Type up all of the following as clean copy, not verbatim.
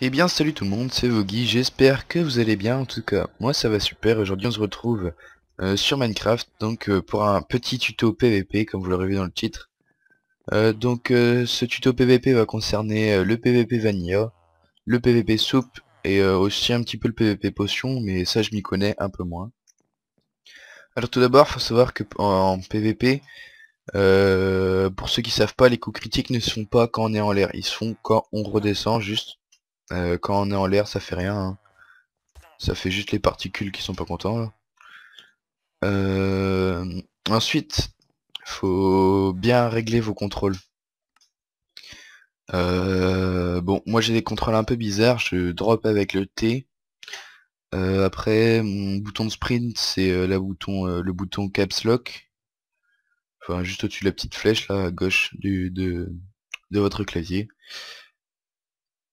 Eh bien salut tout le monde, c'est Vogy, j'espère que vous allez bien. En tout cas moi ça va super. Aujourd'hui on se retrouve sur Minecraft, donc pour un petit tuto PVP comme vous l'aurez vu dans le titre. Ce tuto PVP va concerner le PVP Vanilla, le PVP soupe et aussi un petit peu le PVP potion, mais ça je m'y connais un peu moins. Alors tout d'abord faut savoir que en PVP, pour ceux qui savent pas, les coups critiques ne se font pas quand on est en l'air, ils se font quand on redescend juste. Quand on est en l'air ça fait rien, hein. Ça fait juste les particules qui sont pas contents là. Ensuite, faut bien régler vos contrôles. Bon, moi j'ai des contrôles un peu bizarres, je drop avec le T. Après, mon bouton de sprint, c'est le bouton Caps Lock. Enfin, juste au-dessus de la petite flèche là, à gauche de votre clavier.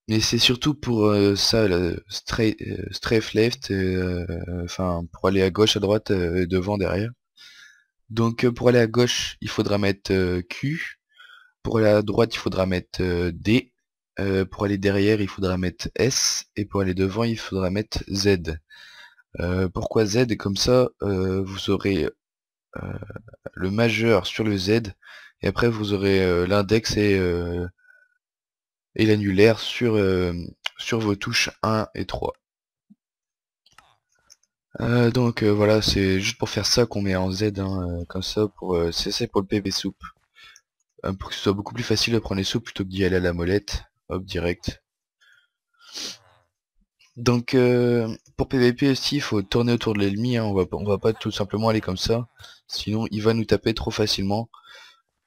Mais c'est surtout pour ça, strafe left, enfin pour aller à gauche, à droite, devant, derrière. Donc pour aller à gauche, il faudra mettre Q. Pour aller à droite, il faudra mettre D. Pour aller derrière, il faudra mettre S. Et pour aller devant, il faudra mettre Z. Pourquoi Z? Comme ça, vous aurez euh, le majeur sur le Z. Et après, vous aurez l'index et l'annulaire sur vos touches 1 et 3. Voilà, c'est juste pour faire ça qu'on met en Z, hein, comme ça, c'est pour le PV soupe. Pour que ce soit beaucoup plus facile de prendre les soupes plutôt que d'y aller à la molette. Hop, direct. Donc pour PVP aussi, il faut tourner autour de l'ennemi, hein. On va pas tout simplement aller comme ça, sinon il va nous taper trop facilement.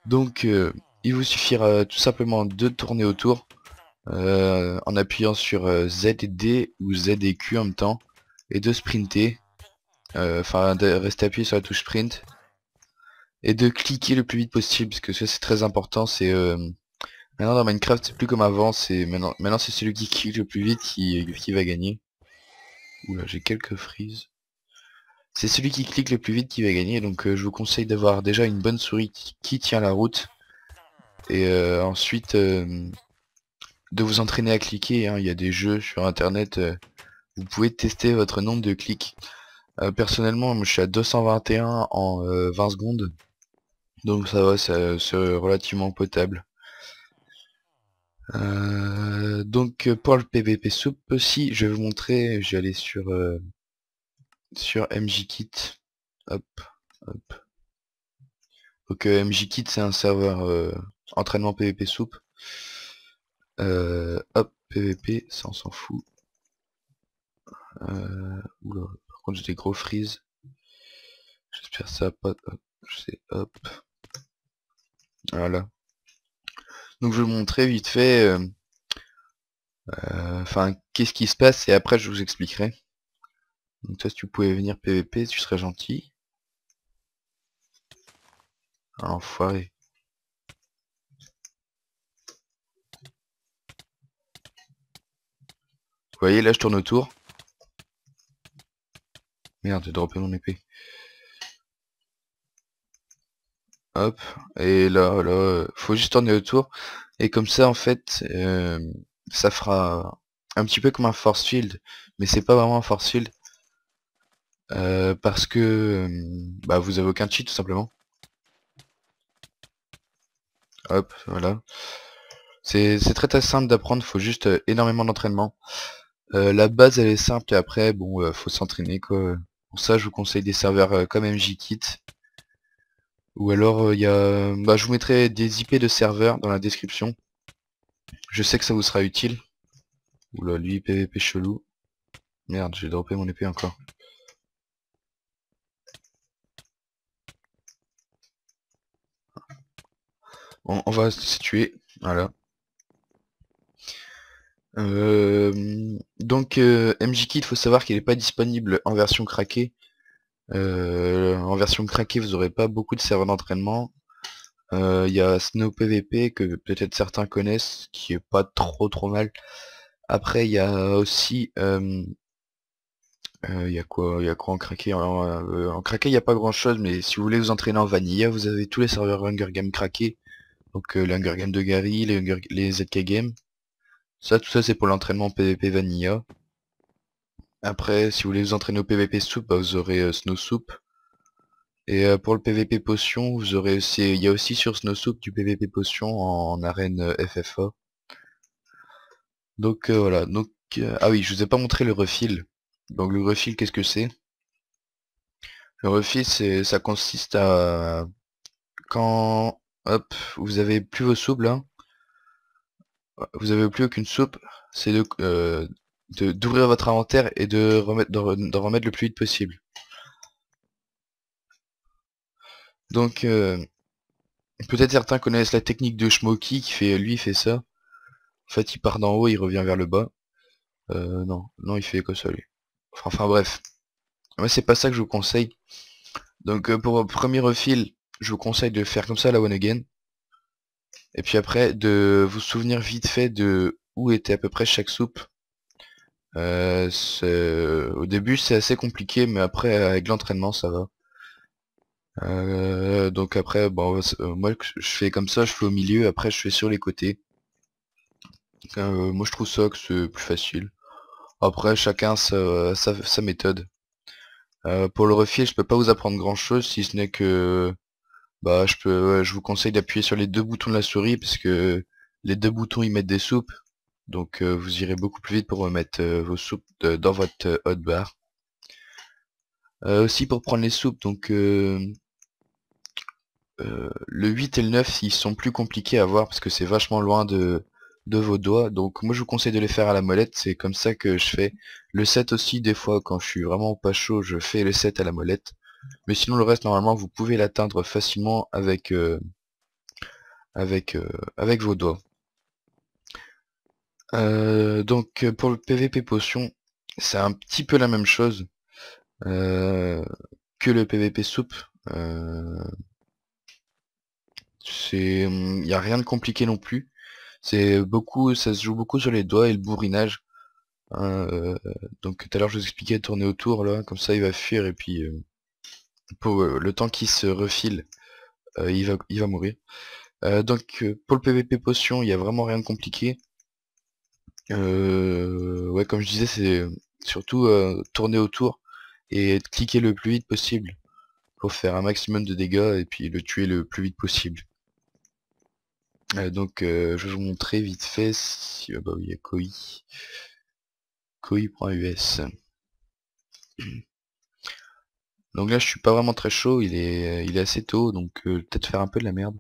Donc il vous suffira tout simplement de tourner autour en appuyant sur Z et D ou Z et Q en même temps, et de sprinter, enfin de rester appuyé sur la touche sprint, et de cliquer le plus vite possible, parce que ça c'est très important. C'est maintenant dans Minecraft c'est plus comme avant, c'est maintenant c'est celui qui clique le plus vite qui va gagner. Oula, j'ai quelques frises. C'est celui qui clique le plus vite qui va gagner, donc je vous conseille d'avoir déjà une bonne souris qui tient la route, et ensuite de vous entraîner à cliquer, hein. Il y a des jeux sur internet, vous pouvez tester votre nombre de clics. Personnellement, moi, je suis à 221 en 20 secondes, donc ça va, c'est relativement potable. Pour le PVP soupe aussi, je vais vous montrer, je vais aller sur MJKit. Hop, hop. Donc MJKit c'est un serveur entraînement PVP soupe. Hop, PVP, ça on s'en fout. Oula, par contre j'ai des gros freeze. J'espère que ça va pas. Hop, hop. Voilà. Donc je vais vous montrer vite fait. Enfin, qu'est-ce qui se passe et après je vous expliquerai. Donc toi si tu pouvais venir PVP, tu serais gentil. Ah, enfoiré. Vous voyez là je tourne autour. Merde, j'ai droppé mon épée. Hop, et là, faut juste tourner autour. Et comme ça, en fait, ça fera un petit peu comme un force field. Mais c'est pas vraiment un force field. Parce que bah, vous avez aucun cheat, tout simplement. Hop, voilà. C'est très simple d'apprendre, faut juste énormément d'entraînement. La base, elle est simple, et après, bon, faut s'entraîner, quoi. Pour ça, je vous conseille des serveurs comme MJKit. Ou alors, bah, je vous mettrai des IP de serveurs dans la description. Je sais que ça vous sera utile. Oula, lui, PVP chelou. Merde, j'ai droppé mon épée encore. On va se tuer, voilà. MJKit, il faut savoir qu'il n'est pas disponible en version craquée. En version craquée, vous aurez pas beaucoup de serveurs d'entraînement. Il y a Snow PVP que peut-être certains connaissent, qui est pas trop mal. Après, il y a aussi il y a quoi en craqué? En craqué, il n'y a pas grand chose, mais si vous voulez vous entraîner en Vanilla, vous avez tous les serveurs Hunger Games craqués. Donc les Hunger Games de Gary, les ZK Games. Tout ça c'est pour l'entraînement PVP Vanilla. Après, si vous voulez vous entraîner au PVP Soup, bah, vous aurez Snow Soup. Et pour le PVP Potion, vous aurez aussi, il y a aussi sur Snow Soup du PVP Potion en arène FFA. Donc voilà, donc ah oui, je vous ai pas montré le refill. Donc le refill, qu'est-ce que c'est? Le refill, ça consiste à quand hop, vous avez plus vos soupes là, vous avez plus aucune soupe, c'est d'ouvrir votre inventaire et d'en remettre le plus vite possible. Donc peut-être certains connaissent la technique de Shmoky qui fait lui il fait ça. En fait il part d'en haut, il revient vers le bas. Non, il fait comme ça lui. Enfin bref. Moi c'est pas ça que je vous conseille. Donc pour votre premier refill, je vous conseille de faire comme ça la one again. Et puis après de vous souvenir vite fait de où était à peu près chaque soupe. Au début c'est assez compliqué mais après avec l'entraînement ça va. Donc après bon moi je fais comme ça, je fais au milieu, après je fais sur les côtés. Moi je trouve ça que c'est plus facile. Après chacun sa méthode. Pour le refill je peux pas vous apprendre grand chose si ce n'est que bah je vous conseille d'appuyer sur les deux boutons de la souris parce que les deux boutons ils mettent des soupes. Donc vous irez beaucoup plus vite pour remettre vos soupes dans votre hotbar. Aussi pour prendre les soupes, donc le 8 et le 9 ils sont plus compliqués à voir parce que c'est vachement loin de vos doigts. Donc moi je vous conseille de les faire à la molette, c'est comme ça que je fais. Le 7 aussi, des fois quand je suis vraiment pas chaud, je fais le 7 à la molette. Mais sinon le reste normalement vous pouvez l'atteindre facilement avec vos doigts. Donc pour le PVP potion, c'est un petit peu la même chose que le PVP soupe. Il n'y a rien de compliqué non plus. Ça se joue beaucoup sur les doigts et le bourrinage. Hein, donc tout à l'heure je vous expliquais de tourner autour là, comme ça il va fuir et puis pour le temps qu'il se refile, il va mourir. Donc pour le PVP potion, il n'y a vraiment rien de compliqué. Ouais, comme je disais, c'est surtout tourner autour et cliquer le plus vite possible pour faire un maximum de dégâts et puis le tuer le plus vite possible. Donc je vais vous montrer vite fait si bah oui, il y a koi.us. Donc là je suis pas vraiment très chaud, il est assez tôt, donc peut-être faire un peu de la merde.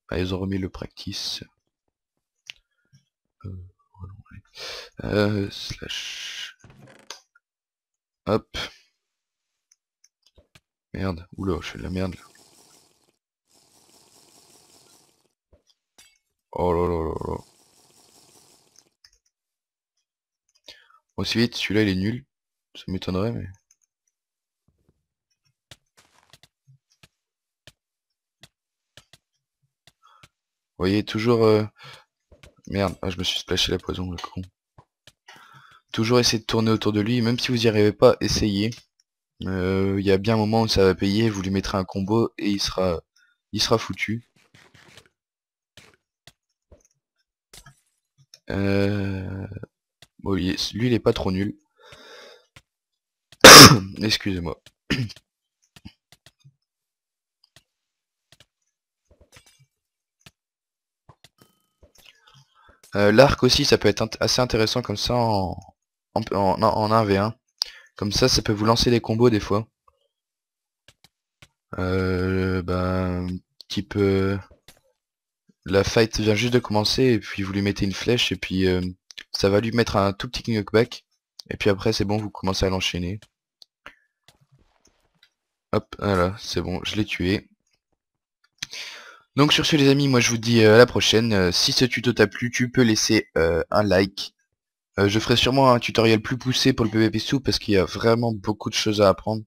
Ah, ils ont remis le practice. Slash. Hop. Merde, oula, je fais de la merde là. Oh là là là là. Aussi vite, celui-là il est nul. Ça m'étonnerait mais. Vous voyez, toujours... Merde, ah, je me suis splashé la poison, le con. Toujours essayer de tourner autour de lui, même si vous n'y arrivez pas, essayez. Il y a bien un moment où ça va payer, vous lui mettrez un combo et il sera foutu. Bon, lui il est pas trop nul. Excusez-moi. L'arc aussi ça peut être assez intéressant comme ça en 1v1. Comme ça peut vous lancer des combos des fois. Ben, type la fight vient juste de commencer et puis vous lui mettez une flèche et puis ça va lui mettre un tout petit knockback. Et puis après c'est bon, vous commencez à l'enchaîner. Hop, voilà, c'est bon, je l'ai tué. Donc sur ce les amis, moi je vous dis à la prochaine. Si ce tuto t'a plu, tu peux laisser un like. Je ferai sûrement un tutoriel plus poussé pour le PvP Soup parce qu'il y a vraiment beaucoup de choses à apprendre.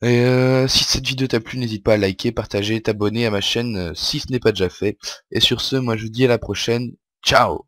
Et si cette vidéo t'a plu, n'hésite pas à liker, partager, t'abonner à ma chaîne si ce n'est pas déjà fait. Et sur ce, moi je vous dis à la prochaine. Ciao!